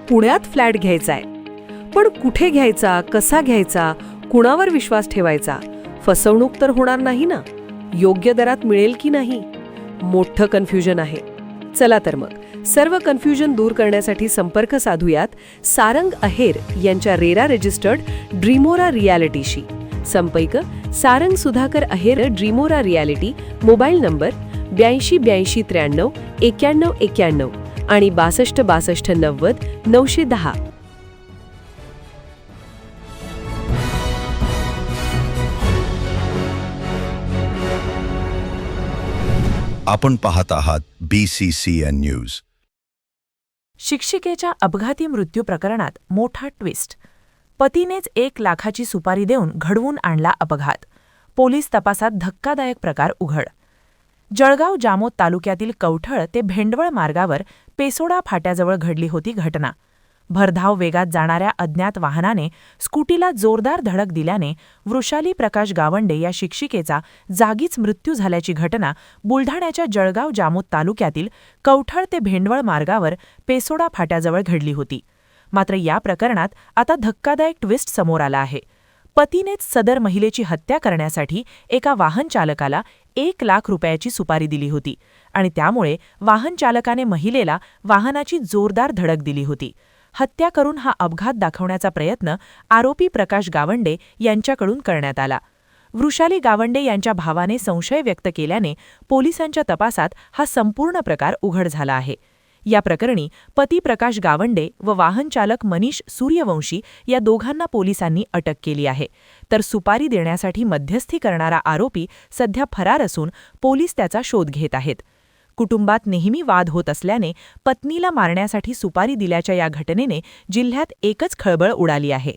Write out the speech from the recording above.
पुण्यात फ्लॅट घ्यायचाय. पण कुठे घ्यायचा, कसा घ्यायचा, कुणावर विश्वास ठेवायचा? फसवणूक तर होणार नाही ना? योग्य दरात मिळेल की नाही? मोठं कन्फ्युजन आहे. चला तर मग सर्व कन्फ्युजन दूर करण्यासाठी संपर्क साधूयात सारंग अहेर यांच्या रेरा रजिस्टर्ड ड्रीमोरा रियालिटीशी. संपर्क सारंग सुधाकर अहेर, ड्रीमोरा रियालिटी. मोबाईल नंबर 82 83 91 91 आणि 62 62 90 910. आपण पाहत आहात BCCN न्यूज. शिक्षिकेच्या अपघाती मृत्यू प्रकरणात मोठा ट्विस्ट. पतीनेच 1 लाखाची सुपारी देऊन घडवून आणला अपघात. पोलीस तपासात धक्कादायक प्रकार उघड. जळगाव जामोद तालुक्यातील कवठळ ते भेंडवळ मार्गावर पेसोडा फाट्याजवळ घडली होती घटना. भरधाव वेगात जाणाऱ्या अज्ञात वाहनाने स्कूटीला जोरदार धडक दिल्याने वृषाली प्रकाश गावंडे या शिक्षिकेचा जागीच मृत्यू झाल्याची घटना बुलढाण्याच्या जळगाव जामोद तालुक्यातील कवठळ ते भेंडवळ मार्गावर पेसोडा फाट्याजवळ घडली होती. मात्र या प्रकरणात आता धक्कादायक ट्विस्ट समोर आला आहे. पतीनेच सदर महिलेची हत्या करण्यासाठी एका वाहनचालकाला 1 लाख रुपयाची सुपारी दिली होती आणि त्यामुळे वाहनचालकाने महिलेला वाहनाची जोरदार धडक दिली होती. हत्या करून हा अपघात दाखवण्याचा प्रयत्न आरोपी प्रकाश गावंडे यांच्याकडून करण्यात आला. वृषाली गावंडे यांच्या भावाने संशय व्यक्त केल्याने पोलिसांच्या तपासात हा संपूर्ण प्रकार उघड झाला आहे. या प्रकरणी पती प्रकाश गावंडे व वाहनचालक मनीष सूर्यवंशी या दोघांना पोलिसांनी अटक केली आहे. तर सुपारी देण्यासाठी मध्यस्थी करणारा आरोपी सध्या फरार असून पोलीस त्याचा शोध घेत आहेत. कुटुंबात नेहमी वाद होत असल्याने पत्नीला मारण्यासाठी सुपारी दिल्याच्या या घटनेने जिल्ह्यात एकच खळबळ उडाली आहे.